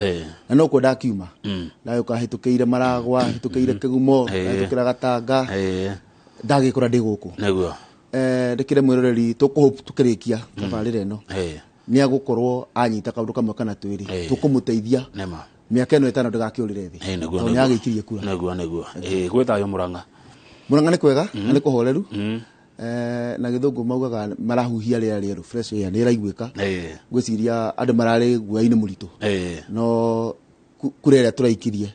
na no ko ndakiuma na ukahitukeire maragwa hitukeire kigumo hitukira gatanga ndagikora ndi guku neguo ndikire mwiroreri tukirikia tabarire no ni agukorwo anyita kaundu kamwe kana twiri tukumuteithia miaka eno itano ndigakiurire thi neguo ni agikirie kura neguo gwethayo Murang'a ni kwega ni kuhoreru na githungu maugaga marahuhia ria rieru fresh air ni raiguika gwiciria andu marari guaini muritu no kurere turaikirie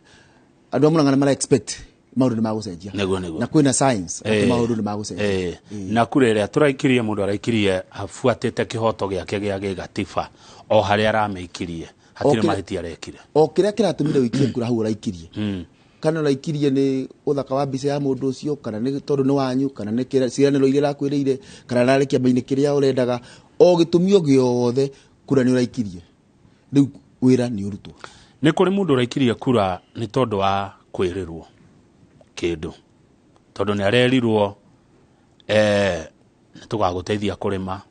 andu Murang'a ni mara expect maundu ni magucenjia na kwina science ati maundu ni magucenjia na kurere turaikirie mundu araikirie afuatite kihoto giake gia gigatiba o hari arameikirie hatire mahitia arekire o kiria kiratumire wikie kura hu uraikirie kana uraikirie ni uthaka wa mbica ya mundu ucio kana ni tondu ni wanyu kana ni ciraniro iria rakwirire kana rari kiambaini kiria urendaga o gitumio giothe kura ni uraikirie riu wira ni urutwo ni kuri mundu uraikirie kura ni tondu wa kwirirwo kindu tondu ni arerirwo tugaguteithia kurima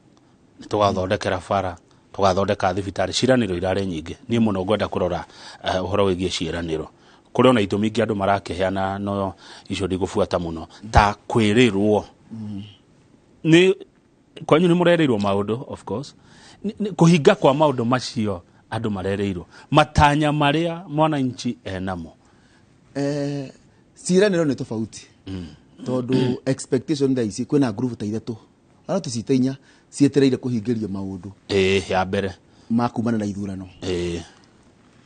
tugathondekera bara tugathondeka thibitari ciraniro irare nyingi ni muno ngwenda kurora uhoro wigie ciraniro kuri ona itumi ingi andu marakeheana no icio ndigubuata muno ta kwirirwo ni kwanyu ni murerirwo maundu of course kuhinga kwa maundu macio andu marerirwo matanya maria mwananchi enamo ciraniro ni tofauti tondu expectation da ici kwina group ta ithatu ara tuciteinya cietereire kuhingirio maundu ya mbere makumana na ithurano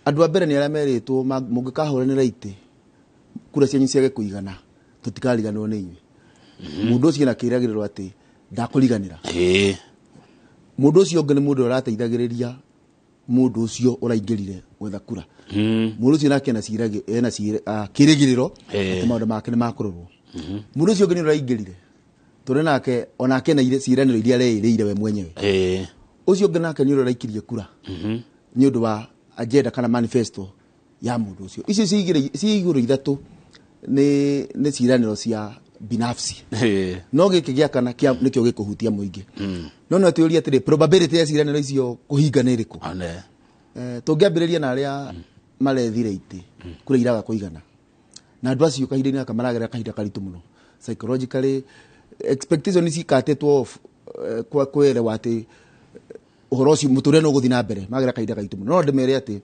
andu a mbere ni ara meritwo mungikahuranira ite kura cianyu ciage kuigana tutikariganwo ni inywe mundu ucio na kiragiriro ati ndakuriganira mundu ucio ngene mundu arateithagiriria mundu ucio uraingirire gwetha kura mundu ucio nake na cirage ena kirigiriro ati maundu make ni makurorwo mundu ucio ngene uraingirire tore nake onake na ile ciraniro iria reire we mwenyewe ucio ngene nake ni uraikirie kura ni undu wa agenda kana manifesto ya mundu ucio ici ciiguru ithatu ni ciraniro cia binafsi no giki gia kana kia nikyo gikuhutia muingi no no teoria atiri probability ya ciraniro icio kuhinga ni riku tungiambiriria na aria marethire ite kura iraga kuigana na andu acio kahinda-ini aka maragera kahinda karitu muno psychologically expectation isi katetwo kwa kwere wati uhoro ucio muture no guthi na mbere magera kahinda karitu muno no ndimere ati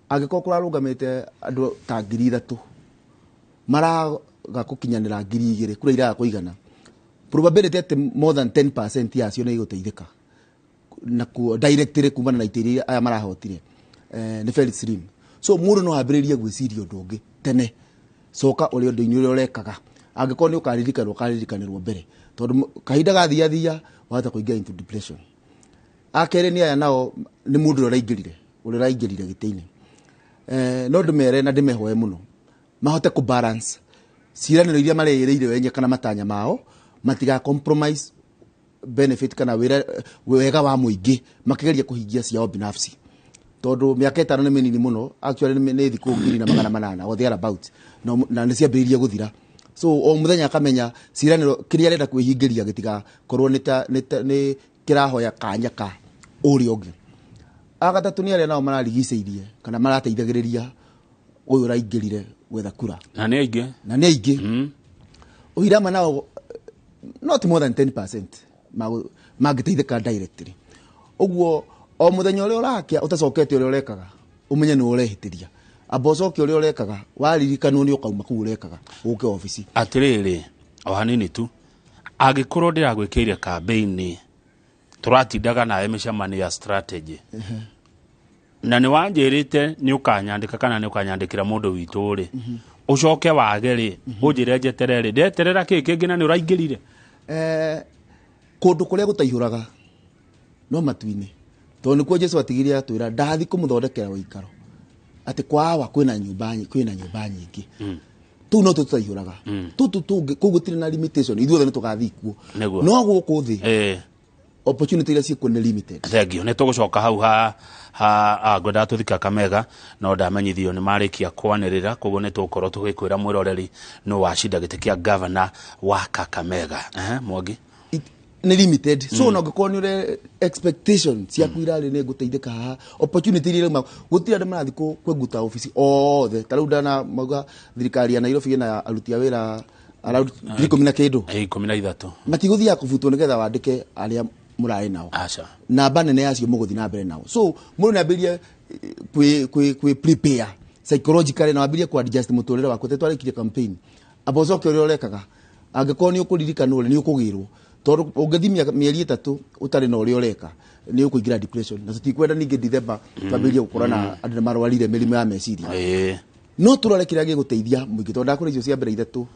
angiko kurarungamite andu ta 3,000 maraga kukinyanira 2,000 kura iraga kuigana probability at more than 10% yacio ni iguteithika na ku directly kumana na itiri aya marahotire ni fairly slim so mundu no habiririe gwiciria ndungi tene soka uri undu-ini uri urekaga angiko ni ukaririkanirwo mbere tondu kahinda gathiathia wahota kuingia into depression akere ni aya nao ni mundu uraingirire gite-ini no ndumere na ndimehoe muno mahote ku balance ciraniro iria mareyereire wenye kana matanya mao matiga compromise benefit kana wega wa muingi makigeria kuhingia ciao binafsi tondu miaka 5 ni minini muno actually ni thiku 2,800 or there about na ni ciambiriria guthira so o muthenya akamenya ciraniro kiria arenda kwihingiria gitiga korwo ni kirahoya kanya ka uri ongi agatatu ni aria nao mararigiceirie kana marateithagiriria uyu uraingirire gwetha kura na ni aingĩ uirama nao not more than 10% magiteithika directly uguo o muthenya uri urakia utacokete uri urekaga umenye ni urehitiria abocoke uri urekaga waririkanwo ni ukauma ku urekaga uke office atiriri o hanini tu agikorwo ndiragwikire campaign turatindaga nawe micamani ya strategy na ni wanjirite ni ukanyandika kana ni ukanyandikira mundu witu uri ucoke wageri unjire njeterere ndeterera kiki ngina ni uraingirire kundu kuria gutaihuraga no matuini to nikuo Jesu atigiria atwira ndathi kumuthondekera uikaro ati kwawa kwina nyumba nyingi tu no tutaihuraga tu kugutire na limitation ithuothe ni tugathikuo no guku thi opportunity ira ciku ni limited thengio ni tugucoka hau gwenda tuthika Kamega no ndamenyithio ni marikia kwanirira koguo ni tukorwo tugikwira mwiroreri no wacinda gite kia governor wa Kakamega Mwangi ni limited so no gukoni ure expectation cia kuirali ne guteithika haha opportunity ile ma gutira de marathi kweguta office othe tarauda na mauga thirikari ya Nairobi na aruti a wira around 13 matiguthia kubutwo nigetha wandike aria murai nao acha namba nene yacio muguthi na mbere nao so mundu naambirie kwi prepare psychologically na wabirie ku adjust muturire wako tetwarikirie campaign abocoke uri orekaga angikorwo ni ukuririkana uri ni ukugirwo tondu ungithimia mieri 3 utari na uri oreka ni ukuingira depression na tutikwenda ningi December twambirie gukora na andu marwarire mirimu ya meciria no turore kiria giguteithia muingi tondu ndakora icio cia mbere ithatu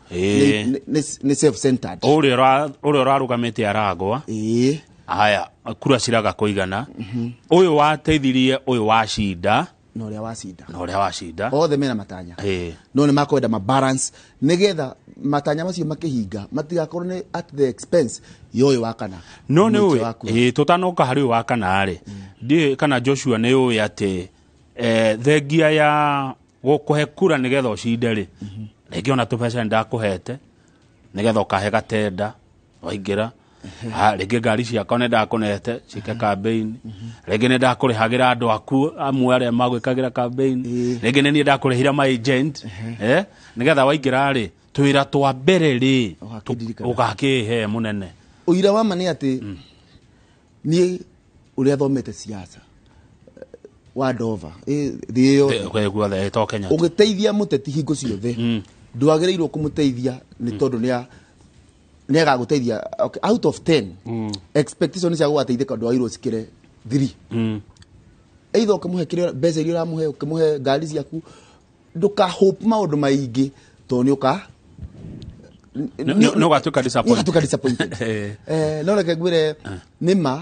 ni self centered uri rarugamite aragwa haya kura ciraga kuigana uyu wateithirie uyu washinda no ria wacinda othe mena matanya no ni makwenda ma balance nigetha matanya macio makihinga matigakorwo ni at the expense yoyo wakana no ni uyu tutanoka hari wakana ri ndi kana Joshua ni uyu ati thengia ya gukuhe kura nigetha ucinde ri rĩngĩ ona tũbeca ndakuhete nigetha ukahe gatenda waingira rĩngĩ ngari ciakwa nĩ ndakunete cike campaign rĩngĩ nĩ ndakũrĩhagira andũ aku amwe arĩa magwĩkagira campaign rĩngĩ nĩ niĩ ndakũrĩhira my agent nigetha waingira rĩ twĩra twa mbere rĩ ũgakĩhe mũnene ũira wa ma nĩ atĩ niĩ ũrĩa thomete siasa wa Dova guothe to Kenya ũgĩteithia mũteti hingo ciothe ndwagĩrĩirwo kũmũteithia nĩ tondũ nĩ agaguteithia out of 10 expectation cia gũteithĩka ndwagĩrĩirwo cikire 3 either ũkĩmũhe kĩrĩa mbeca iria ũramũhe ũkĩmũhe ngari ciaku nduka hope maũndũ maingĩ tondũ nĩ ũka no gatuka disappointed no reke ngwĩre nĩma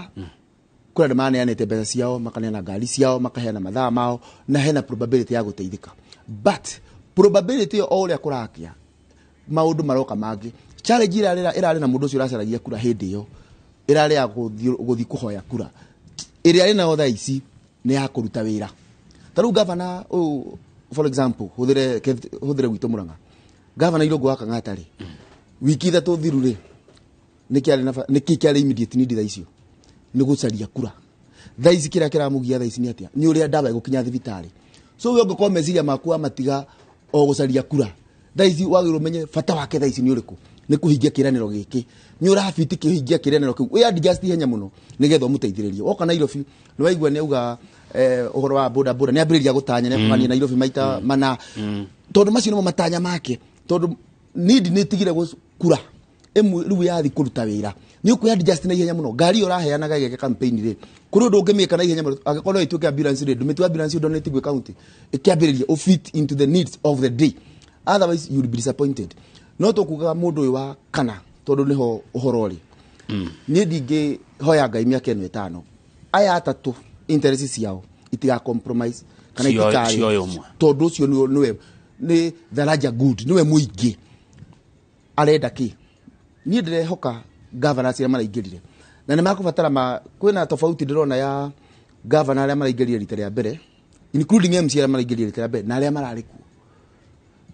kũrĩa maneanĩte mbeca ciao makaneana ngari ciao makaheana mathaa mao na hena probability ya gũteithĩka but probability o ũrĩa kũrakia maũndũ maroka mangĩ challenge irarĩ na mũndũ ũcio ũracaragia kura hĩndĩ ĩyo irarĩ ya gũthi kũhoya kura ĩrĩa arĩ nayo thaa ici nĩ ya kũruta wĩra tarĩu gavana for example hũthĩre gwitũ Mũrang'a gavana Irũngũ wa Kang'ata rĩ wiki 3 thiru rĩ nĩkĩ kĩarĩ immediate need thaa icio nĩ gũcaria kura thaa ici kĩrĩa kĩramũgia thaa ici nĩ atĩa nĩ ũrĩa ndawa ĩgũkinya thibitarĩ so we ũngĩkorwo meciria maku amatiga o gũcaria kura thaa ici wagĩrĩirwo ũmenye bata wake thaa ici nĩ ũrĩkũ nĩ kũhingia kĩranĩro gĩkĩ nĩ ũrabiti kĩhingia kĩranĩro kĩu we adjust ihenya mũno nĩgetha ũmũteithĩrĩrie woka Nairobi nĩ waigua nĩ auga ũhoro wa boda nĩ ambĩrĩria gũtanya nĩ kũhania Nairobi maita mana tondũ macio nĩmo matanya make tondũ need nĩ tigire kura ĩmwe rĩu yathi kũruta wĩra nĩ ũkwĩ adjust na ihenya mũno ngari ũraheanaga gĩke campaign rĩ kũrĩ ũndũ ũngĩmĩka na ihenya mũno angĩkorwo no ĩtuĩke ambulance rĩ ndũmĩtwe ambulance donate gwĩ county ĩkĩambĩrĩria fit into the needs of the day otherwise you will be disappointed no tũkuga mũndũ ũyũ wa kana tondũ nĩho ũhoro rĩ niĩ ndingĩ hoya Ngai mĩaka 5 aya atatũ interest ciao itiga compromise kana itikari tondũ ũcio nĩ daraja good niwe mũingĩ arenda kĩ niĩ ndĩrehoka governor arĩa maraingĩrire na nĩ makũbatara kwĩna tofauti ndĩrona ya governor arĩa maraingĩrire rita rĩa mbere including MC arĩa maraingĩrire rita rĩa mbere na arĩa mararĩ kuo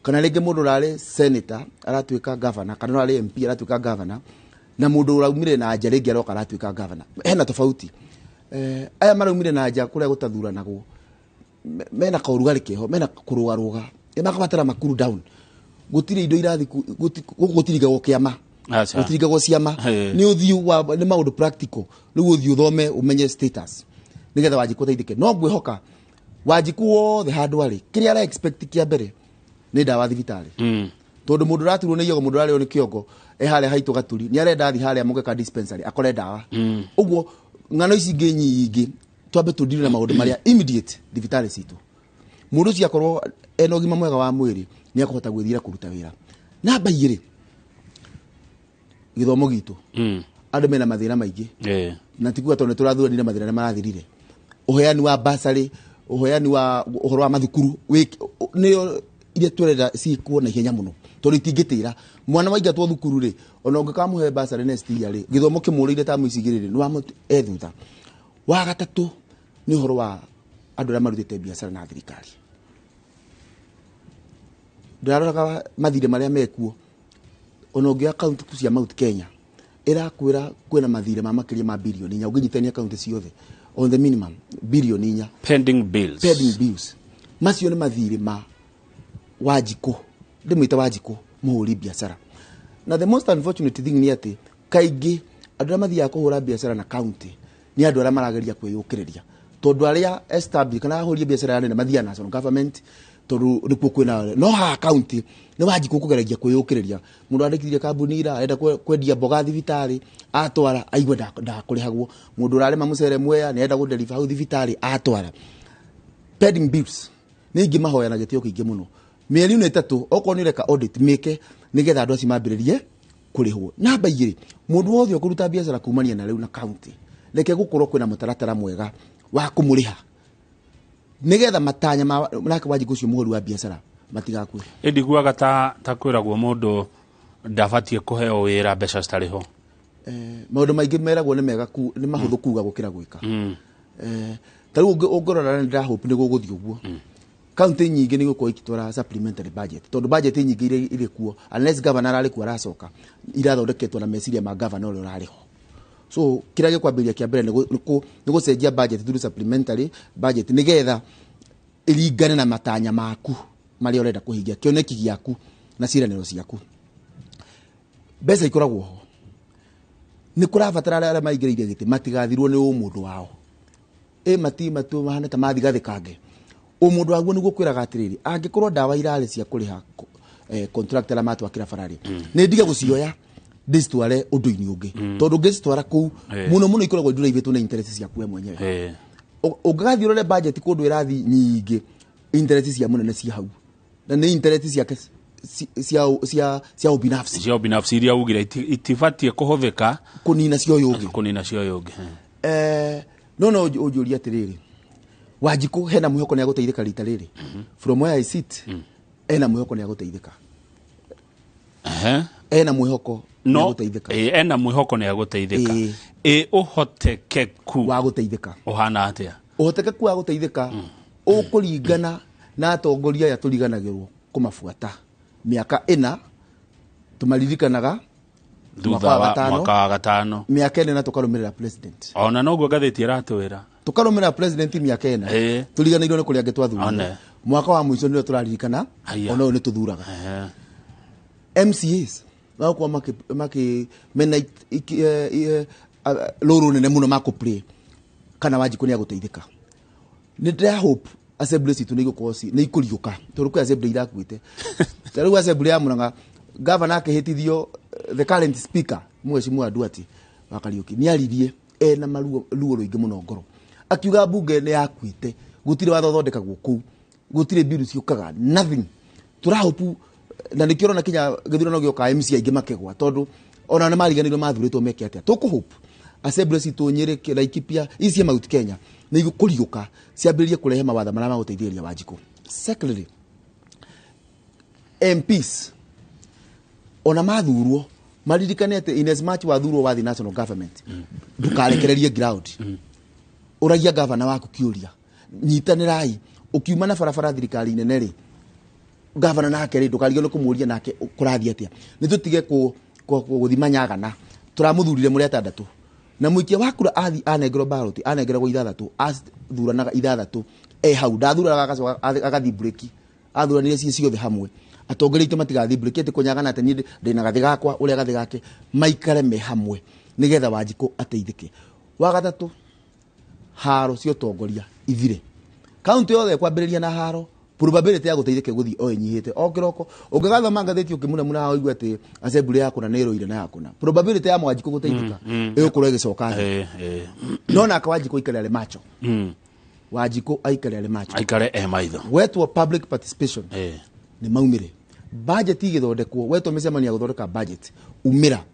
kana rĩngĩ mũndũ ũrarĩ senator aratuĩka governor kana ũrarĩ MP aratuĩka governor na mũndũ ũraumire na nja rĩngĩ aroka aratuĩka governor hena tofauti aya maraumire na nja kũrĩa gũtathuranagwo mena kaũrugarĩ kĩho mena kũrũgarũga nĩmakabatara makuru down gũtirĩ indo irathi gũtirigagwo kĩama gũtirigagwo ciama nĩ ũthiũ nĩ maũndũ practical rĩu ũthiũ ũthome ũmenye status nĩgetha Wanjiku ũteithĩke no ngwĩhoka Wanjiku wothe handũ arĩ kĩrĩa ara expect kĩa mbere nĩ ndawa thibitarĩ tondũ mũndũ raturwo nĩ iyego mũndũ ararĩo nĩ kĩongo harĩa haitũ gaturi nĩ arenda athi harĩa Mũgeka dispensary akore ndawa ũguo ng'ano ici ingĩ nyingĩ twambe tũndire na maũndũ marĩa immediate thibitarĩ citũ mũndũ ũcio akorwo ena ũgima mwega wa mwĩrĩ nĩ akũhota gwĩthira kũruta wĩra namba 2 gĩthomo gitũ andũ mena mathĩna maingĩ na tikuga tondũ tũrathuranire mathĩna marathirire ũheani wa basarĩ ũheani wa ũhoro wa mathukuru nĩyo iria twĩrenda ciĩkwo na ihenya mũno tondũ itingĩtĩra mwana waingatwo thukuru rĩ ona ũngĩkamũhe basarĩ next year rĩ gĩthomo kĩmũrĩire tamu ici igĩrĩ nĩ wamũte thutha wa gatatũ nĩ ũhoro wa andũ arĩa marutĩte biacara na thirikari ndaroraga mathirĩ marĩa mekuo ona ũngĩoya kaunti cia Mount Kenya irakwira kwina mathire ma makiria ma bilioni nya unginyitania county ciothe on the minimum bilioni nya pending bills macio ni mathire ma Wanjiku ndimwita Wanjiku muhuri biashara. Na the most unfortunate thing ni ati kaingi andu mathia kuhura biashara na county ni andu ara marageria kwiyukiriria tondu aria establish kana ahuri biashara nene mathia national government tondu nikuo kwina no ha county ni Wanjiku kugeregia kwiyukiriria mundu andikithire kambuni ira enda kwendia mboga thibitari atwara aigwe ndakurihagwo mundu urarema mucere mwea ni enda gudeliver hau thibitari atwara pending bills ni ingi mahoya na gitio kiingi muno mieri ni 3 oko ni reka audit meke nigetha andu aci mambiririe kurihwo namba 2 mundu wothe okuruta biashara kumania na riu na county reke gukorwo kwina mutaratara mwega wa kumuriha nigetha matanya nake Wanjiku ucio muhuri wa biashara matigakue ndiguaga ta kwiragwo mundu ndabatie kuheo wira mbeca citariho maundu maingi meragwo ni mega ni mahuthu kuga gukira gwika tariu ungorora ndira hope ni guguthi uguo county nyingi ni gukorwo ikitwara supplementary budget tondu budget nyingi iri kuo unless governor ari kuo aracoka irathondeketwo na meciria ma governor uri urariho so kira gikwambiria kia mbere ni gucenjia budget through supplementary budget nigetha iringane na matanya maku mari urenda kuhingia kioneki giaku na ciraniro ciaku mbeca ikoragwo ho ni kurabatara aria maigiriire giti matigathirwo ni umundu wao matu mahana ta mathigathikange umundu waguo niguo kwiraga atiriri angikorwo ndawa irari cia kuriha contractor amatu akira farari ni ndige gucioya distware undu-ini ungi tondu ngicitwara ku muno ikoragwo nduraivetwo na interest cia kuwe mwenyewe ungathi urore budget kundu irathi nyingi interest cia munene cia hau na ni interest cia ubinafsi iria ugira itibatie kuhuthika kunina cio yungi no ujuria atiriri Wanjiku hena mwihoko ni aguteithika rita riri from where I sit ena mwihoko ni aguteithika ena mwihoko ni aguteithika ena mwihoko ni aguteithika uhotekeku wa guteithika uhana atia uhotekeku wa guteithika ukuringana na atongoria ya turiganagirwo kumafuata miaka 4 tumaririkanaga thutha wa mwaka wa 5 miaka 4 na tukarumirira president ona noguo gatheti iratwira tukarumira president miaka 4 turiganirwo ni kuria ngetwathura mwaka wa mwisho ndio turaririkana ona ni tuthuraga MCAs wako mena loro nene muno makuplay kana Wanjiku ni aguteithika ni ndira hope assembly situ ni gukosi ni ikuriuka tondu kwa assembly irakuite tariu assembly ya Murang'a governor akihitithio the current speaker Mheshimiwa Duati wakariuki ni aririe na maruo ruingi muno ngoro akiuga bunge ni yakuite gutire watho thondekagwo ku gutire bill ciukaga nothing turahopu na nikirona kinya githurano gioka MC aingi makegwa tondu ona na mariganirwo mathuritwo meke atia tukuhope assembly situ Nyeri Laikipia ici Mount Kenya ni igukuriuka ciambiririe kurehe mawatha maria maguteithĩrĩria Wanjiku. Secondly, MPs ona mathurwo maririkane ati in as much wathurwo wathi national government ndukarekererie ground uragia governor waku kiuria nyitanirai ukiuma na barabara thirikari nene ri governor nake ri ndukarigio no kumuria nake kurathia atia ni tutige guthimanyagana turamuthurire muri atandatu na muikia wakura athi anengero ballot anengeragwo ithathatu athuranaga ithathatu hau ndathuraga agacoka agathi break athuranire ciothe hamwe atongoria itu matigathi break ati kunyagana ati ni ndina gathi gakwa uria gathi gake maikare me hamwe nigetha Wanjiku ateithike. Wa gatatu haro cio tongoria ithire county yothe kwambiriria na haro probability ya guteithike guthi o nyihite o kiroko ungigatha mangatheti ukimuna muna hawo igwa ati assembly yako na nero ire na yako na probability ya Wanjiku guteithika igukorwo igicoka no na Wanjiku ikare ale macho Wanjiku aikare ale macho aikare maitho wetwo public participation ni maumire budget igithondekwo wetwo micemania guthondeka budget umira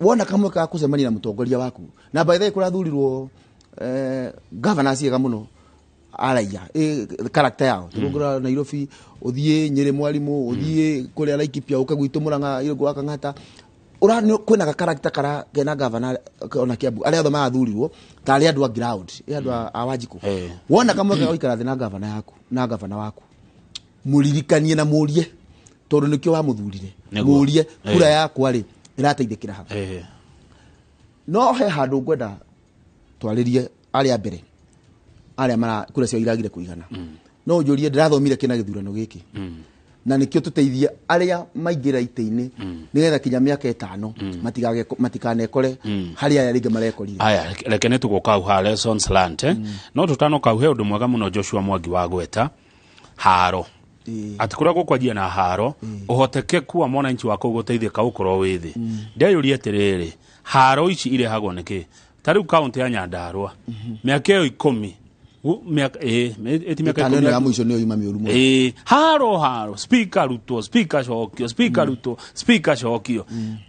wona kamwe ka kucemania na mutongoria waku na by the way kurathurirwo governor ciega muno araia character yao tugura Nairobi uthie Nyeri mwalimu uthie kuria Laikipia ukagwitu Murang'a igo akangata urani kwina ka character kara kena governor ona Kiambu aria othe mathurirwo tari andu a ground andu a Wanjiku wona kamwe ka uikara thina governor yaku na governor waku muririkanie na murie tondu nikio wa muthurire murie kura yakwa ri irateithikira ha no he handu ngwenda twaririe aria mbere aria mara kura cio iragire kuigana no njurie ndirathomire kina githurano giki na nikio tuteithie aria maingira ite-ini nigetha kinya miaka 5 matikanekore haria ya ringe marekorire aya reke ne tugoka ha lessons learned no tutano ka he undu mwega muno Joshua Mwangi wa Gweta haro atikura gukwajia na haro uhotekeku wa mwananchi wako guteithika ukoro withi ndeyurie atiriri haro ici ire hago niki tariu county ya Nyandarua miaka 10 miaka miaka 10 ya mwisho niyo ima miuru mu haro speaker ruto speaker shokio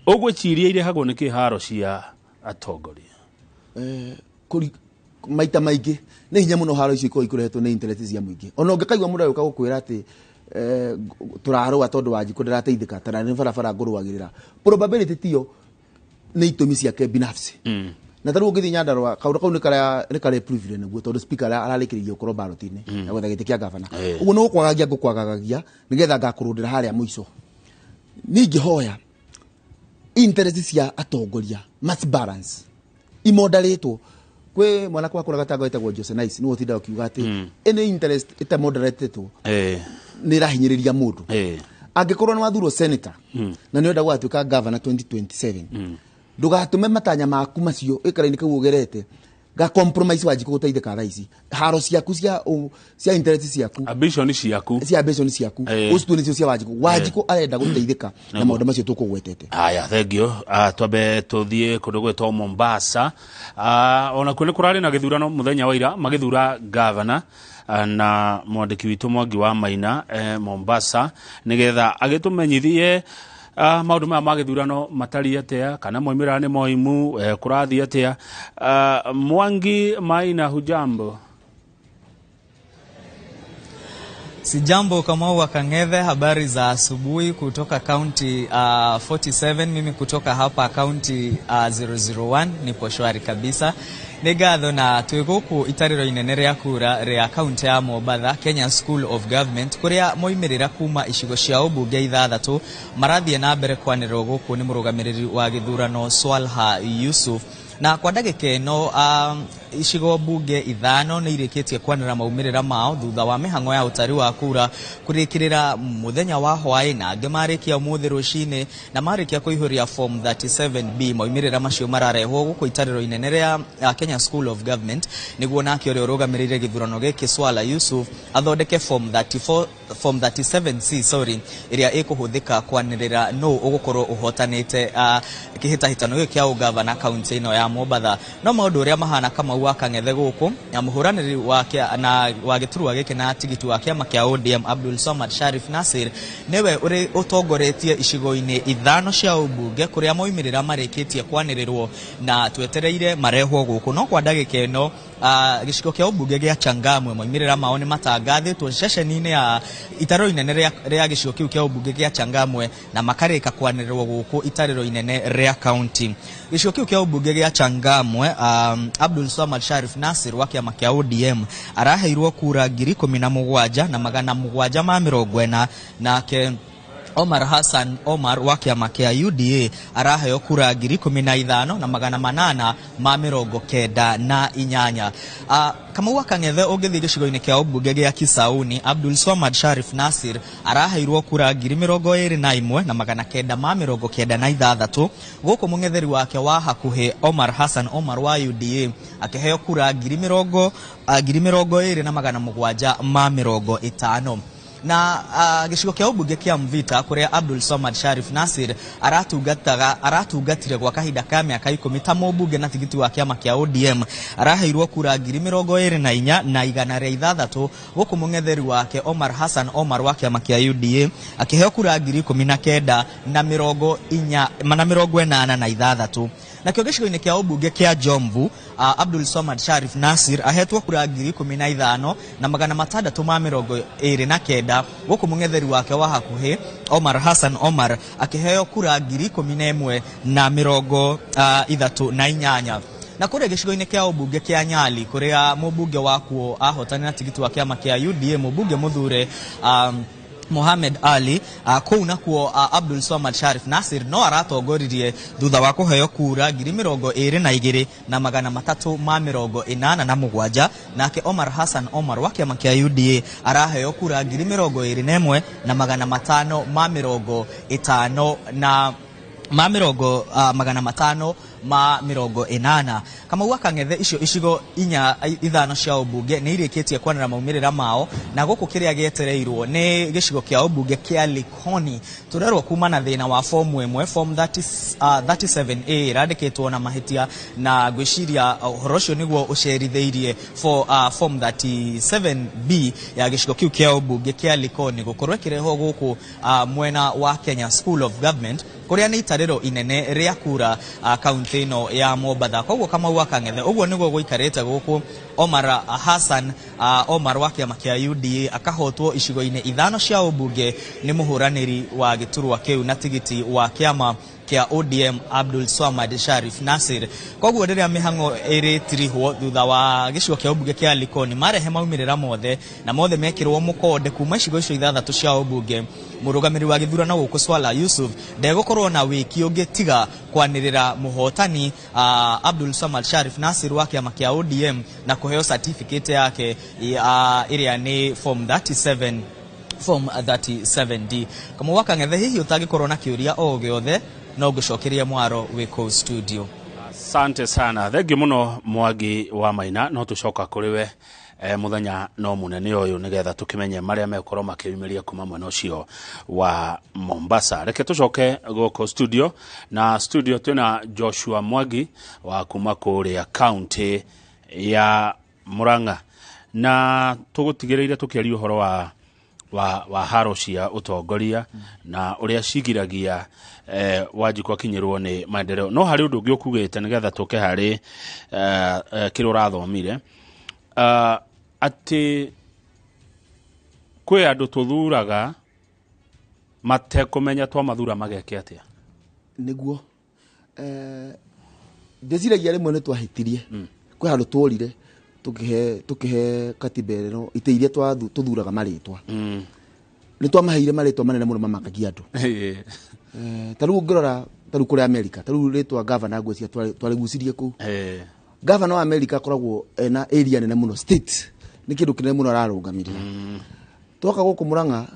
ugwiciria ire hago niki haro cia atongoria kuri maita maingi ni hinya muno haro ici ikuretwo ni interest cia muingi ona ungikaigwa mundu yuka gukwira ati turarua tondu wanjiku ndirateithika tara ni barabara ngurwagirira probability tiyo ni itumi ciake binafsi na taru ngithi Nyandarua kaundu kau ni kare privilege neguo tondu speaker ararikiririo ukoro ballot-ini na gwetha giti kia governor uguo no gukwagagia nigetha ngakurundira haria muico ningi hoya interest cia atongoria must balance imoderatwo kwe mwana kwa kura gatago etagwo Jose Nice ni utinda ukiuga ati any interest ita moderatetwo ni rahinyiriria mundu angikorwo ni wathuro senator na ni wenda gwatuika governor 2027 ndugatume matanya maku macio ikaraini kau ugerete ga compromise waji guteithika raisi haro ciaku cia interest ciaku ambition ciaku ustu ni cia wajiku arenda guteithika na maundu macio tukugwetete aya thank you twabe tuthie kundu gwetwo Mombasa ona kwene kurari na githurano muthenya wa ira magithura governor na mwandiki witu Mwangi wa Maina Mombasa nigetha agitumenyithie maundu ma magithurano matari atia kana moimira ni moimu kurathi atia Mwangi Maina hujambo Sijambo kama Wakang'ethe, habari za asubuhi kutoka county 47 mimi kutoka hapa county 001 nipo shwari kabisa. Negatho na twiguku itariro inene ria kura ria county ya Mombasa Kenya School of Government kuria moimirira kuma icigo cia ubunge ithathatu marathie na mbere kwanirwo guku ni murugamiriri wa githurano Swalha Yusuf na kwa ndagika ino icigo bunge ithano ni irikitie kwanira maumirira mao thutha wa mihango ya utari wa kura kurikirira muthenya wa hwae na ange marikia umuthi rucini na marikia kuihuria form 37B maumirira macio mararehwo guku itariro inene ria Kenya School of Government niguo nake uri urugamirire githurano giki Swalha Yusuf athondeke form 37C iria ikuhuthika kwanirira no ugukorwo uhotanite kihitahitano giki kia ugavana county ino ya Mombasa no maundu uria mahana kama Wakang'ethe guku na muhuraniri wake na wagiturwa giki na tigiti wake makia ODM Abdul Samad Sharif Nasir newe uri utongoretie icigo-ini ithano cia ubunge kuria moimirira marikitie kwanirirwo na twetereire marehwo guku no kwa ndagika ino gicigo kia ubunge gia Changamwe moimirira mao ni matangathitwo ceceni-ini ya itaro inene ria gicigo kiu kia ubunge gia Changamwe na makarika kwanirirwo guku itariro inene ria county gicigo kiu kia ubunge gia Changamwe Abdul Samad Sharif Nasir wa kiama kia ODM araheirwo kura 17,000 na 740 nake Omar Hassan Omar wa kiama kia UDA araheo kura 15,000 na 890 kama Wakang'ethe ugithi gicigo-ini kia ubunge gia Kisauni Abdul Samad Sharif Nasir araheirwo kura 21,000 na 996 guku mung'etheri wake wa hakuhi Omar Hassan Omar wa UDA akiheo kura 20,000 na 750 na gicigo kia ubunge kia Mvita kuria Abdul Samad Sharif Nasir aratugatire gwa kahinda ka miaka 10 ta mubunge na tigiti wa kiama kia ODM araheirwo kura 24,000 na 106 guku mung'etheri wake Omar Hassan Omar wa kiama kia UDA akiheo kura 19,000 na 86 na kio gicigo-ini kia ubunge kia Jomvu Abdul Samad Sharif Nasir ahetwo kura 15,000 na 629 guku mung'etheri wake wa hakuhi Omar Hassan Omar akiheo kura 11,000 na 38 na kuria gicigo-ini kia ubunge kia Nyali kuria mubunge wakuo ahotana na tigiti wa kiama kia UDA mubunge muthure Mohamed Ali kuu nakuo Abdul Swamad Sharif Nasir no aratongoririe thutha wa kuheo kura 22,387 nake Omar Hassan Omar wa kiama kia UDA araheo kura 21,580 kama waka ngethe icio icigo inya ithano cia ubunge ni irikitie kwanira maumirira mao na guku kiria gietereirwo ni gicigo kia ubunge kia Likoni turerwo kuma na thina wa form 1 form 37A radiketwo na mahitia na gwiciria horocio niguo uceritheirie for form 37B ya gicigo kiu kia ubunge kia Likoni gukorwo kireho guku mwena wa Kenya School of Government kuria ni itariro inene ria kura kaunti no ya Mombasa koguo kama waka ngethe uguo niguo guikarite guku Omar Hassan Omar wa kiama kia UDA akahotwo icigo-ine ithano cia ubunge ni muhuraniri wa giturwa kiu na tigiti wa kiama kia ODM Abdul Swamad Sharif Nasir koguo riria mihango iritirihwo thutha wa gicigo kia ubunge kia Likoni marehe maumirira mothe na mothe mekirwo mukonde kuma icigo icio ithathatũ cia ubunge murugamiri wa githurano guku Swala Yusuf ndegukorwo na wiki ungitiga kwanirira muhotani Abdul Swamad Sharif Nasir wa kiama kia ODM na kuheo certificate yake iria ni form 37D kama waka ngethe hihi utagikorwo na kiuria o giothe no gucokeria mwaro wiko studio. Asante sana thengio muno Mwangi wa Maina no tucoka kuri we muthenya no munene uyu nigetha tukimenye maria mekorwo makiumiria kuma mwena ucio wa Mombasa. Reke tucoke goko studio na studio tuna Joshua Mwangi wa kuma kuria county ya Murang'a na tugutigireire tukiaria uhoro wa haro cia utongoria na uria cigiragia wajikwa kinyirwo ni maendeleo no hari undu ngiukugite nigetha tuke hari kiro rathomire ati kwi andu tuthuraga matekumenya twa mathura mageke atia niguo ndeciragia rimwe ni twahitirie kwi andu tworire tukihe katibere no iteirie tuthuraga maritwa ni twamaheire maritwa manene muno mamakagia andu taru ngirora taru kuri America taru ritwa governor ngwcia twarigucirie ku governor wa America koragwo na area nene muno state ni kindu kinene muno ararungamirira twoka guku Murang'a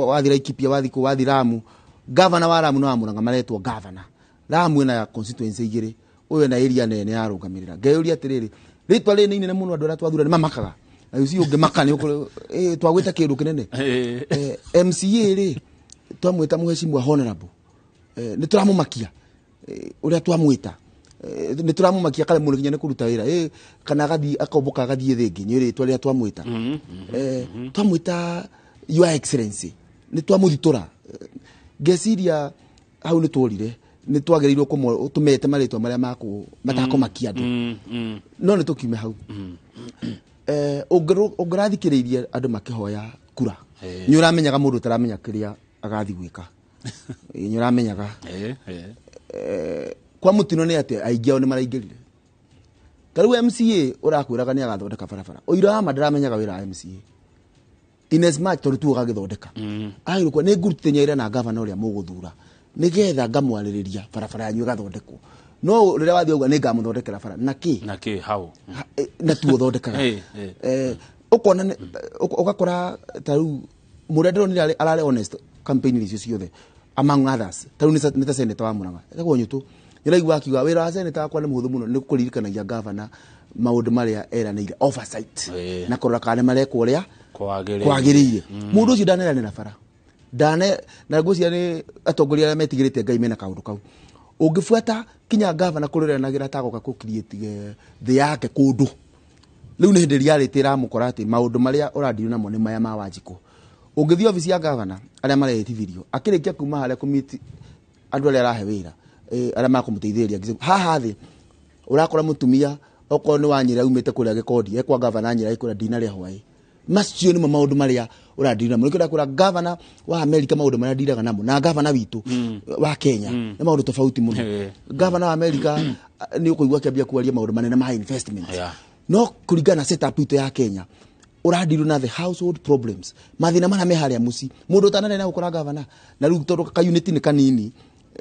wathira ikipia wathi Ramu governor wa Ramu no amuranga maretwo governor Ramu ina constituency igiri uyo na area nene arungamirira ngeuria atiriri ritwa ri nene muno andu ara twathura ni mamakaga ucio unge makani twagwita kindu kinene MCA ri twamwita muheshimwa honorable ni turamumakia uria twamwita ni turamumakia kale muno kinya ni kuruta wira kana gathi akomboka gathie thingi ni ritwa ria twamwita twamwita your excellency ni twamuthitura ngeciria hau ni tworire ni twagereirwo tumete maritwa maria matakomakia andu no ni tukiume hau ungirathikiririe andu makihoya kura ni uramenyaga mundu taramenya kiria agathi gwika ni uramenyaga kwa mutino ni ate aingi ao ni maraingirire taru MCA urakwiraga ni agathondeka barabara oira madaramenyaga wira MCA Ines March tori tu agagithondeka airukwa ni ngurutenya na governor uria muguthura nigetha ngamwaririria barabara yanyu gathondekwo no riria wathi uga ni ngamuthondekera bara naki how na tu thondekaga ukona ugakora taru murendero ni arare honest campaign icio ciothe among others taru ni ta senator wa Murang'a ego nyutu iraigwa akiuga wira wa senator akwa ni muhuthu muno ni kuririkanagia governor maundu maria eranire oversight na kurora kana marekwo uria kwagiriire mundu ucio ndanera na bara na ngucia ni atongoria aria metigirite Ngai mena kaundu kau ungifuata kinya governor kureranagira tagoka ku create the yake kundu riu ni hindi reality ramukora ati maundu maria uradiru namo ni maya ma Wanjiku ungithio ofisi ya governor aria marehitithirio akirikia kuma haria committee andu aria arahe wira aria makumuteithĩrĩria haha thi urakora mutumia oko ni wanyira umite kuria gikodi ekwa governor nyira ikura dina ria hwai macio ni maundu maria uradira mo nikira kura governor wa America maundu maria diraga namo na governor witu wa Kenya ni maundu tofauti muno governor wa America ni ukuigwa kiambia kuaria maundu manene ma investment no kuringana setup itu ya Kenya uradiru na the household problems mathina mana me haria muci mundu tanane na ukora governor na riu tondu ka unit ni kanini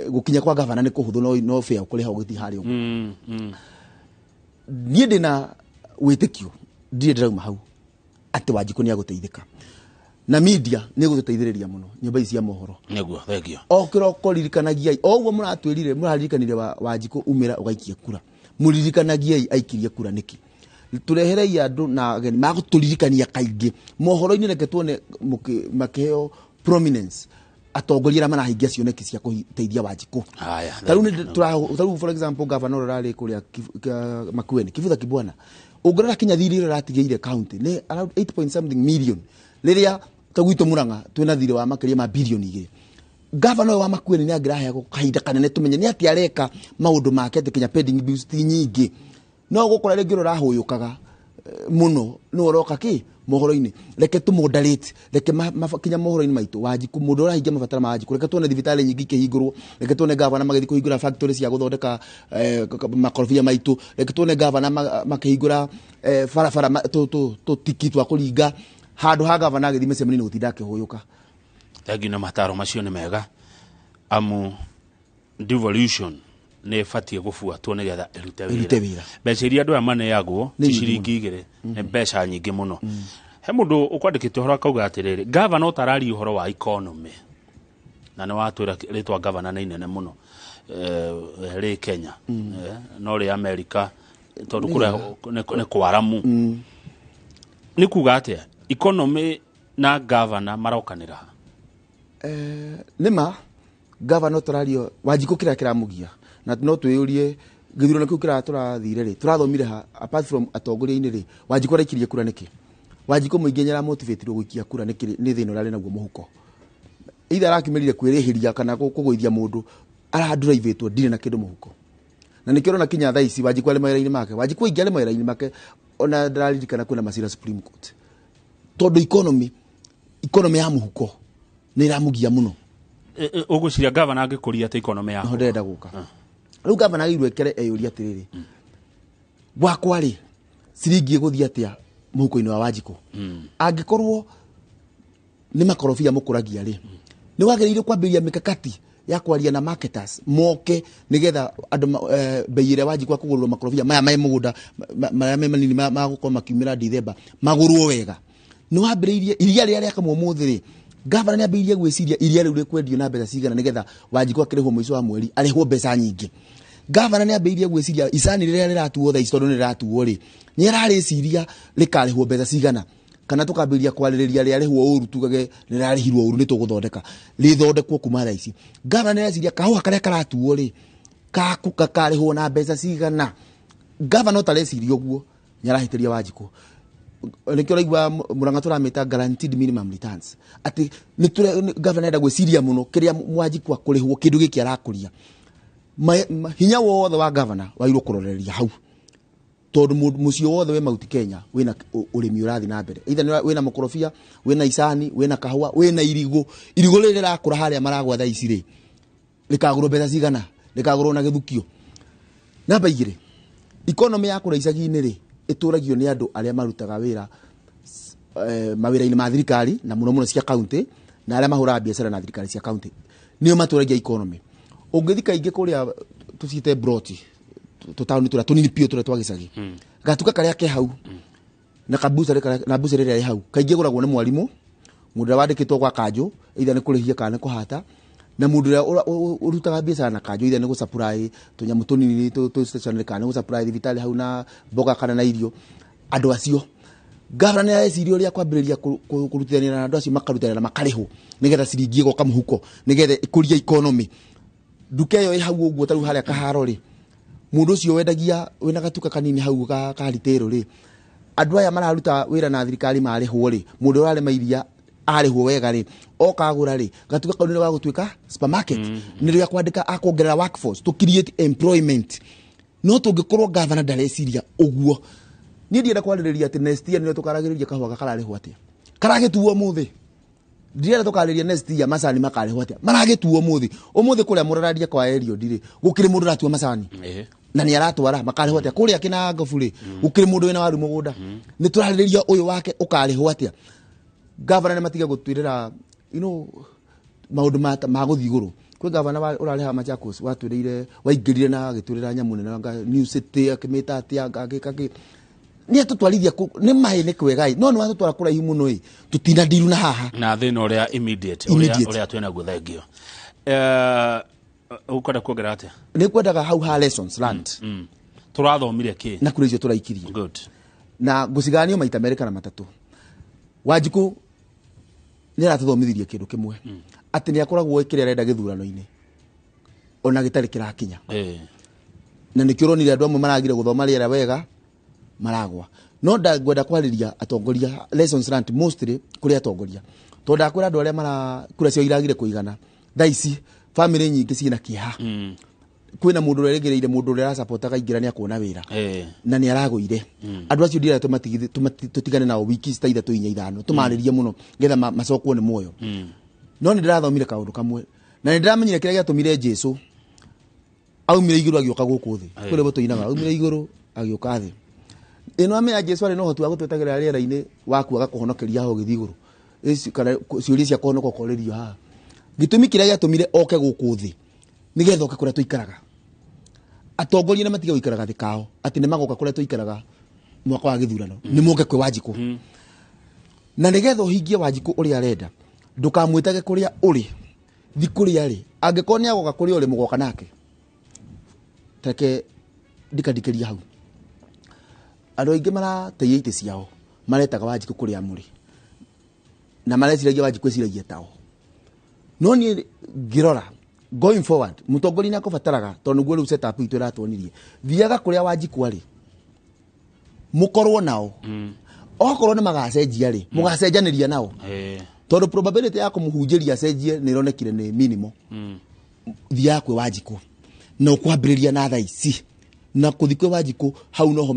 gukinya kwa governor ni kuhuthu no fair kuri hau githi haria nie ndina witikio ndire ndirauma hau ati Wanjiku ni aguteithika na media ni gututeithiriria muno nyumba ici cia mohoro niguo thegio okiroko ririkanagiai oguo muratwirire muraririkanire Wanjiku umira ugaikia kura muririkanagiai aikirie kura niki tureherei andu na ageni maguturirikania kaingi mohoro-ini reke tuone makiheo prominence atongoria mana hingia cioneki cia kuteithia Wanjiku haya taru for example governor rari kuria Makueni Kivutha Kibwana ungorera kinya thiri ratigeire county ni around 8.something million riria tagwito Murang'a twina thiri wa makiria ma billion igiri governor wa Makueni ni angirahe kahinda kanene tumenye ni ati areka maundu make ati kinya pending bills ti nyingi no gukora ringi rurahuyukaga muno no roka ki mohoro-ini reke tumoderate reke kinya mohoro-ini maitu Wanjiku mundu urahingia mabatara ma Wanjiku reke tuone thibitari nyingi kihingurwo reke tuone governor magithi kuhingura factory cia guthondeka makorobia maitu reke tuone governor makihingura barabara to tikiti wa kuringa handu ha governor agithi mecemeni ni gutinda akihuyuka thagi na mataro macio ni mega amu devolution ne fatie gufuatwo nigetha irute wira mbeca iria andu amaneagwo ti ciringi 2 ne mbeca nyingi muno he mundu ukwandikite horo akauga atiriri governor utarari uhoro wa economy na ne watwira ritwa governor ni nene muno ri Kenya no ri America tondu kuria ne kwaramu ni kuga atia economy na governor marokanira nima governor turario Wanjiku kiramugia na no twiyurie githurano kiu turathire ri turathomire ha apart from atongoria-ini ri Wanjiku araikirie kura niki Wanjiku muingi nyara motivate ro guikia kura niki ni thino rari naguo muhuko either arakimerire kwirihiria kana kuguithia mundu aradrivetwo ndire na kindu muhuko na nikiro na kinya thaici Wanjiku ale maira-ini make Wanjiku ingi ale maira-ini make ona ndararirikana kuna masira Supreme Court tondu economy ya muhuko ni ramugia muno uguciria governor angikuria ati economy ya no ndenda guka riu governor irwekere eyuria atiriri gwakwa ri ciringi guthia atia muhuko-ini wa Wanjiku angikorwo ni makorobia mukuragia ri ni wagiriire kwambiria mikakati ya kwaria na marketers moke nigetha andu beire Wanjiku akugurwa makorobia maya mai mugunda maya manini magukoma makiumira December magurwo wega ni wambiriirie iria ria kamwe muthiri governor ni ambirie gwiciria iria riu rikwendio na mbeca cigana nigetha Wanjiku akirihwo mwico wa mweri arihwo mbeca nyingi governor ni ambirie gwiciria isani riria riratuo tha tondu ni riratuo ri ni arariciria rikarihwo mbeca cigana kana tukambiria kwaririria ria rihwo uru tugage ni rarihirwo uru ni tuguthondeka rithondekwo kuma tha ici governor ni areciria kahua karia karatuo ri kakarihwo na mbeca cigana governor tareciria uguo ni arahitiria Wanjiku nikio raigwa Murang'a turamita guaranteed minimum returns ati ni governor enda gwiciria muno kiria Wanjiku akurihwo kindu giki arakuria hinya wothe wa governor wairwo kuroreria hau tondu mucio wothe we Mount Kenya wina urimi urathi na mbere either wina makorobia wina isani wina kahua wina irigo riri rakura haria maragwa tha ici ri rikagurwo mbeca cigana rikagurwo na githukio namba igiri economy ya kura icagi-ini ri ituragio ni andu aria marutaga wira mawira-ini ma thirikari na muno cia county na aria mahuraga biacara na thirikari cia county nio maturagia economy ungithika ingi kuria tucite broti tutauni tura tunini pio tura twa gicagi gatuka karia ke hau na kabusa na busa riri hau kaingi guragwo ni mwarimu mundu wandikitwo kwa kanjo either ni kurihia kana kuhata na mundu urutaga biacara na kanjo either ni gu supply tunyamu tunini tu station kana gu supply thibitari hau na mboga kana na irio andu acio governor ni areciria uria kwambiriria kurutithania na andu acio makarutana na makariho nigetha ciringi goka muhuko nigetha ikuria economy duka yo hau uguo taru haria kaharo ri mundu ucio wendagia wina gatuka kanini hau ka ritero ri andu aya mararuta wira na thirikari marihwo ri mundu urare mairia arihwo wega ri okagura ri gatuka kanini wa gutwika supermarket ni ria kwandika akongerera workforce to create employment no tungikorwo governor ndareciria uguo ni ndienda kwaririria ati next year ni tukaragiriria kahwa gakararihwo atia karagituo muthi ndienda tukariria next year macani makarihwo atia maragituo muthi umuthi kuria murararia kwa erio ndire gukiri mundu ratua macani na ni aratwara makarihwo atia kuria kina ngoburi ukiri mundu wina waru mugunda ni turaririria uyu wake ukarihwo atia governor matiga gutwirira maundu ma guthi iguru kwi governor urariha Machakos watwirire waingirire na gitwirira nyamu nene nga New City akimita atia agikaki ni atutwarithia ni mahe ni kwega no ni watutwara kuraihu muno tutina diru na haha na thina uria immediate uria twena guthengio ukwenda kuongerera atia ni kwendaga hau ha lessons learned turathomire ki na kuri icio turaikirie good na guciganio maita merĩ kana matatu Wanjiku ni aratuthomithirie kindu kimwe ati ni akoragwo ikire arenda githurano-ini ona gitari kirakinya na ni kironire andu amwe maragire guthoma riera wega maragwa no ndagwenda kwariria atongoria lessons learned mostly kuri atongoria to ndakwira andu aria mara kura cio iragire kuigana thaici family nyingi cina kiha kwina mundu uregereire mundu uria support akaingira ni akona wira na ni aragoire andu acio ndira tutigane nao wiki cita 3 4 5 tumaririe muno getha macokwo ni moyo no ni ndirathomire kaundu kamwe na ni ndiramenyire kiria giatumire Jesu aumire iguru agioka guku thi kuri botoinaga aumire iguru agioka thi ino amenya Jesu ari no hotu agutwetagira riera-ini waku agakuhonokeria ho githi iguru kana ciuria cia kuhonoka korerio ha gitumi kiria giatumire oke guku thi nigetha oke kuria tuikaraga atongoria na matiga guikaraga thi kao ati ni magoka kuria tuikaraga mwaka wa githurano ni moke kwi Wanjiku na nigetha uhingie Wanjiku uria arenda ndukamwitage kuria uri thi kuria ri angikoni agoka kuria uri mugoka nake teke dikadikiria hau andu aingi marateia ite ciao maretaga Wanjiku kuria muri na mareciragia Wanjiku eciragia tao no ni girora going forward mutongori na kubataraga tondu gwe ru setup itu ratwonirie thiaga kuria Wanjiku ari mukorwo nao okorwo ni magacenjia ri mugacenjaniria nao tondu probability ya kumuhunjiria cenjie ni ironekire ni minimum thia kwe Wanjiku no kwambiriria na thaici na kuthikwe Wanjiku hau noho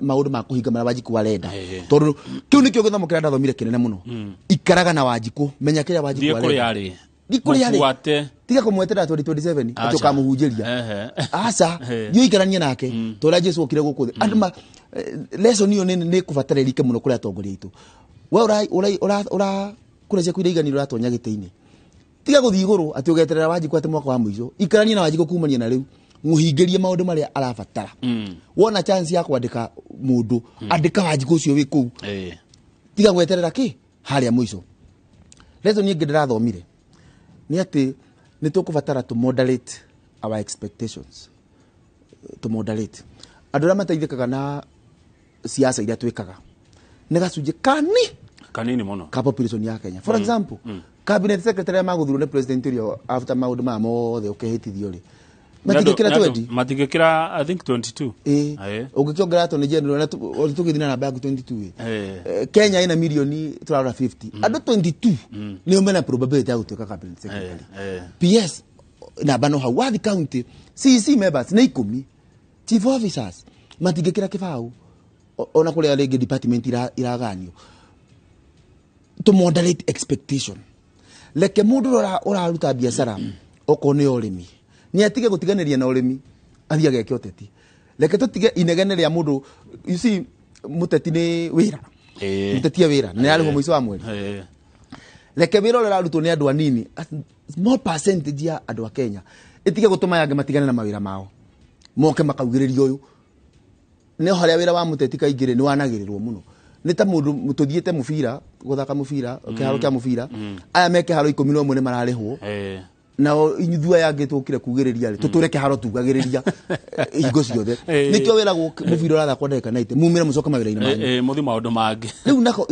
maundu ma kuhinga mara Wanjiku warenda tondu kiu nikio githomo kiria ndathomire kinene muno ikaraga na Wanjiku menya kiria Wanjiku warenda dikuri yale tiga kumwetera 2027 atoka muhunjiria asa yu ikarania nake tora Jesu okire guku anduma lesson iyo ni kubatara rike muno kuri atongoria itu we ura kura cia kuira iganiro atonya giteini tiga guthi iguru ati ugeterera Wanjiku ati mwaka wa mwizo ikarania na Wanjiku kumania na riu muhingirie maundu maria arabatara wona chance ya kwandika mundu andika Wanjiku ucio wi ku tiga gweterera ki haria mwizo lesson ni ngidirathomire ni ati ni tukubatara to moderate our expectations to moderate andura mateithikaga na siasa iria twikaga ni gacunje kanini muno ka population ya Kenya for example cabinet secretary maguthuru ne president rio after maundu ma mothe ukehitithio ri matigekira 20 matigekira I think 22 ugikiongera attorney general na tugithina namba ya 22 Kenya ina milioni 350 andu 22 ni umena probability ya gutuika cabinet secretary PS na bano ha wadi county CC members na 10 chief officers matigekira kibau ona kuria rege department iraganio to moderate expectation leke mundu ora ruta biashara okone urimi ni atige gutiganiria na urimi athia geke uteti leke tutige inegene ria mundu you see muteti ni wira muteti ya wira ni ari mwiso wa mweri leke wira ora rutwo ni andu anini small percentage ya andu a Kenya itige gutuma yange matigane na mawira mao moke makaugiriria uyu ne haria wira wa muteti kaingire ni wanagirirwo muno ni ta mundu mututhiete mubira guthaka mubira kiharo kia mubira aya meke haro 11 ne mararihwo na inyithua yange tukire kugiriria ri tuture kiharo tugagiriria ingo ciothe nikio wira mubira urathakwo ndeka naite mumire mucoka mawira-ini manyu muthi maundu mangi riu nako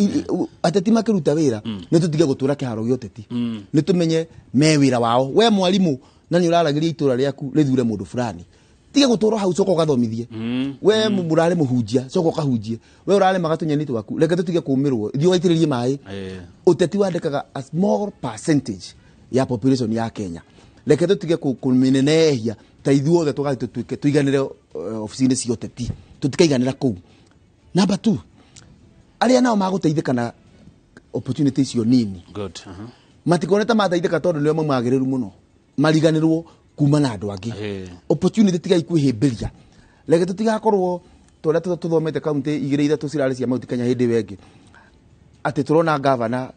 ateti makiruta wira ni tutige gutura kiharo gioteti ni tumenye me wira wao we mwalimu na ni uraragiria itura riaku rithure mundu fulani tiga gutura hau coko gathomithie we murare muhunjia coko kahunjie we urare magatunyani twaku reke tutige kumirwo thio waitiririe mai uteti wandikaga a small percentage ya population ya Kenya reke tutige kuminenehia ta ithuothe tugatutuike tuiganire ofisini cia uteti tutikaiganira ku number 2 aria nao maguteithika na opportunities yo nini good matikoneta mateithika tondu nio mamagiriru muno mariganirwo kuma na andu angi opportunity tiga ikuhimbiria lege tutigakorwo toria tuthomete kaunti igire ithatũ cirarĩ cia Mount Kenya hindi wengi ati turona governor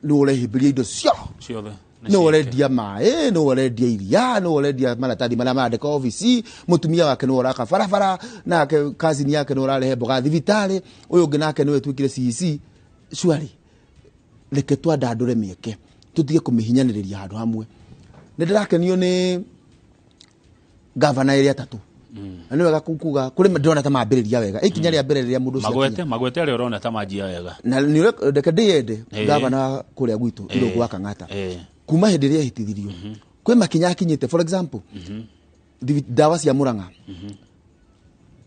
ni urehimbiria indo ciothe no urendia maĩ no urendia iria no urendia maratathi maria marandĩka ofici mutumia wake no uraka barabara nake kazini yake no urarehe mboga thibitari uyu ũngĩ nake niwe twikire CEC shwari reke twandandũre mĩeke tutige kũmĩhinyanĩrĩria handũ hamwe nĩ ndĩrakenio nĩ governor ĩrĩa atatu na nĩ wega kuga kũrĩ ndĩrona ta mambĩrĩria wega ikinya rĩa mbere rĩrĩa mũndũ ũcio magwete arĩa ũrona ta manjia wega na nĩ reke ndĩyende governor kũrĩa gwitũ Irũngũ wa Kang'ata kuma hĩndĩ ĩrĩa ehĩtithirio kwĩ makinya akinyĩte for example ndawa cia Mũrang'a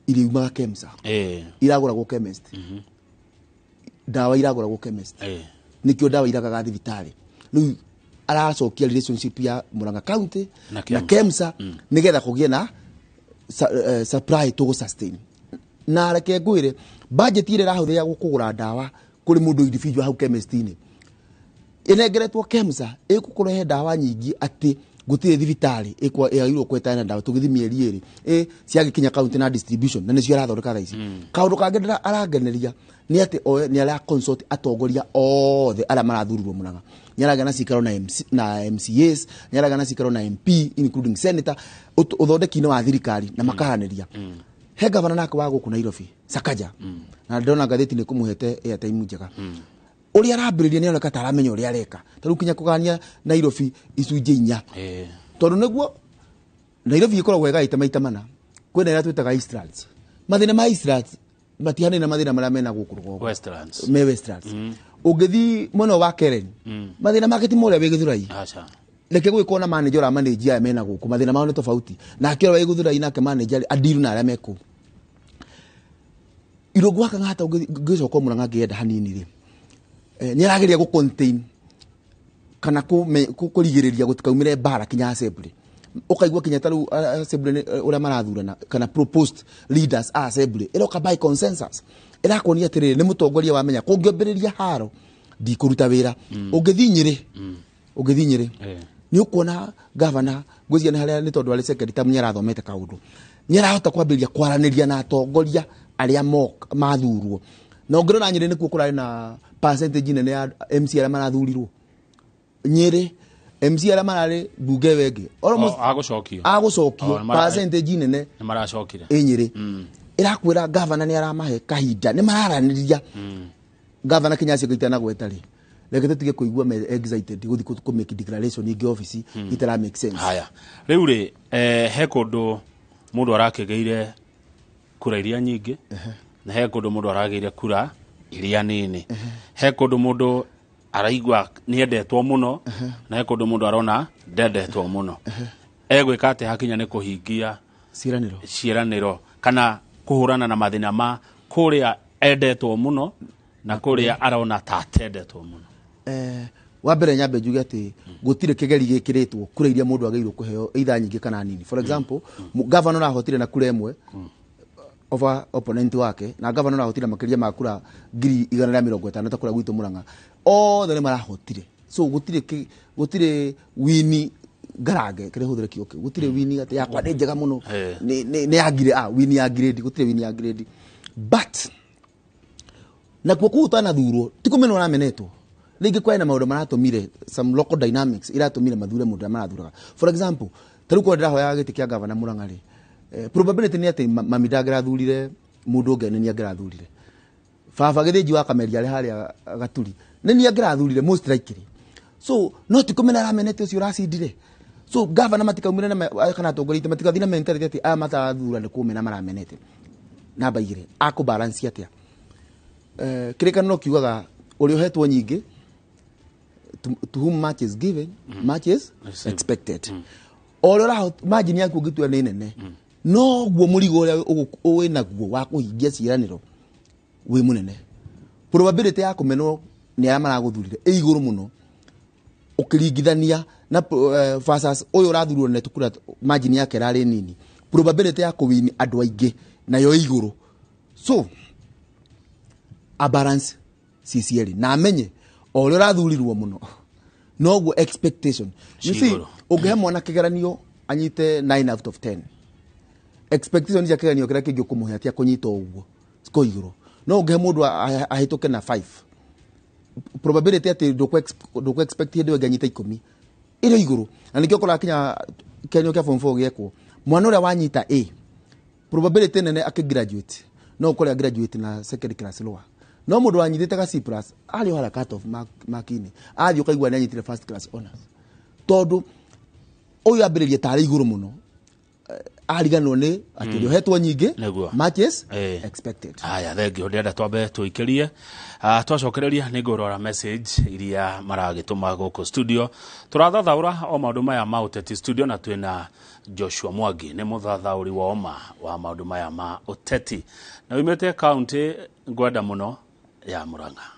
iriumaga KEMSA iragũragwo chemist ndawa iragũragwo chemist nikio ndawa iragaga thibitarĩ rĩu aracokia relationship ya Mũrang'a county na KEMSA nigetha kũgĩe na supply to sustain na reke ngwĩre budget ile rahũthĩra gũkũgũra ndawa kũrĩ mũndũ individual hau chemist-inĩ inengeretwo KEMSA ĩkũkũrehe ndawa nyingĩ atĩ gũtirĩ thibitarĩ ĩagĩrĩirwo kwetana ndawa tũgĩthi mĩeri ĩrĩ ciagĩkinya county na distribution na nĩcio arathondeka thaa ici kaũndũ kangĩ arangeneria nĩ atĩ nĩ ara consult atongoria othe arĩa marathurirwo Mũrang'a nĩ aragĩa na cikaro na MCAs nĩ aragĩa na cikaro na MP including senator ũthondeki-inĩ wa thirikari na makahanĩria he governor nake wa gũkũ Nairobi Sakaja na ndona ngathĩti nĩ kũmũhete airtime njega ũrĩa arambĩrĩria nĩ oneka ta aramenya ũrĩa areka ta rĩu kinya kũgania Nairobi icunjĩ 4 tondũ nĩguo Nairobi ĩkoragwo wega ita maita mana kwĩna ĩrĩa twĩtaga Eastlands mathĩna ma Eastlands matihane na mathĩna marĩa mena gũkũ rũgongo Westlands ũngĩthi mwena wa Keren mathĩna make ti morĩa wĩ Gĩthũrai reke gwĩkwo na manager wa manager aya mena gũkũ mathĩna mao nĩ tofauti na akĩrora wĩ Gĩthũrai nake manager adiru na arĩa mekũ Irũngũ wa Kang'ata ũngĩcoka Mũrang'a ngĩenda hanini rĩ nĩ arageria gũ contain kana kũrigĩrĩria gũtikaumĩre mbara kinya assembly ukaigua kinya taru assembly ũrĩa marathurana kana proposed leaders a assembly ĩroka by consensus ĩrakonia atĩrĩrĩ nĩ mũtongoria wamenya kũngĩambĩrĩria haro ndikũruta wĩra ũngĩthi Nyĩrĩ nĩ ũkuona governor ngwĩciria nĩ harĩa nĩ tondũ arĩ secretary tamu nĩ arathomete kaũndũ nĩ arahota kwambĩrĩria kwaranĩria na atongoria arĩa mathurwo na ũngĩrora Nyĩrĩ nĩkuo kũrarĩ na percentage nene ya MC arĩa marathurirwo Nyĩrĩ MC arĩa mararĩ bunge wengi agũcokio percentage nene nĩ maracokire Nyĩrĩ irakwĩra governor nĩ aramahe kahinda nĩ mararanĩria governor Kinyasi gĩtana gwetarĩ reke tũtige kũigua me excited gũthi kũ make declaration ingĩ office itara make sense haya rĩu rĩ he kũndũ mũndũ arakĩgeire kura iria nyingĩ na he kũndũ mũndũ arageire kura iria nini he kũndũ mũndũ araigua nĩ endetwo mũno na he kũndũ mũndũ arona ndendetwo mũno egwĩka atĩ hakinya nĩ kũhingia ciĩranĩro kana kũhũrana na mathĩna ma kũrĩa endetwo mũno na kũrĩa arona ta atendetwo mũno wa mbere nyambe njuge atĩ gũtirĩ kĩgeri gĩkĩrĩtwo kura iria mũndũ agĩrĩirwo kũheo either nyingĩ kana nini for example governor ahotire na kura ĩmwe over opponent wake na governor ahotire makĩria ma kura 150 ta kura gwitũ Mũrang'a othe nĩ marahotire so gũtirĩ wini ngarange kĩrĩa hũthĩre kĩo kĩu gũtirĩ wini atĩ yakwa nĩ njega mũno nĩ ya grade wini ya grade gũtirĩ wini ya grade but na kwa kuo tanathurwo ti kũmenwo ramenetwo rĩngĩ kwena maũndũ maratũmire some local dynamics iratũmire mathure mũndũ marathuraga for example ta rĩu kwa ndĩrahoya gĩtĩ kĩa governor Mũrang'a rĩ probability nĩ atĩ mami ndangĩrathurire mũndũ ũngĩ nĩ angĩrathurire baba gĩthĩnji wa Kameria arĩ harĩa Gaturi nĩ angĩrathurire most likely so no ti kũmena ramenete ũcio ũracindire so governor matikaumire na kana atongoria matikathi na mentality atĩ aya matarathura nĩ kũmena maramenete namba igĩrĩ akũbalance atĩa kĩrĩkanĩro kiugaga ũrĩa ũhetwo nyingĩ to whom much is given much is expected orora margin yaku ũngĩtua nĩ nene no guo mũrigo ũrĩa ũwĩ naguo wa kũhingia ciĩranĩro wĩ mũnene probability ya kũmenwo nĩ arĩa maragũthurire ĩ igũrũ mũno ũkĩringithania na versus ũyũ ũrathurwo na tukura margin yake ĩrarĩ nini probability ya kũwini andũ aingĩ nayo ĩ igũrũ so a balance CCL na amenye ũrĩa ũrathurirwo mũno noguo expectation you see ũngĩhe mwana kĩgeranio anyite 9 out of 10 expectation ya kigeranio kiria kingi kumuhe atia kunyita uguo siko iguru no unge mundu ahituke na 5 probability ati nduku expect hinde nganyita 10 ile iguru na nikio kora kinya kenyo kia form 4 giekwo mwana uria wanyita A probability nene akigraduate no ukore graduate na second class lower no mundu wanyitite ka C+ ali wala cut off makini athi ukaigwa ni anyitire first class honors tondu uyu ambiririe tari iguru muno ariganwo ni ati rio hetwo nyingi matches expected. Aya thengio ndenda twambe tuikirie twacokereria ni ngurora message iria maragituma guku studio turathathaura o maundu maya ma uteti studio na twina Joshua Mwangi ni muthathauri wa oma wa maundu maya ma uteti na wimete county ngwenda muno ya Murang'a.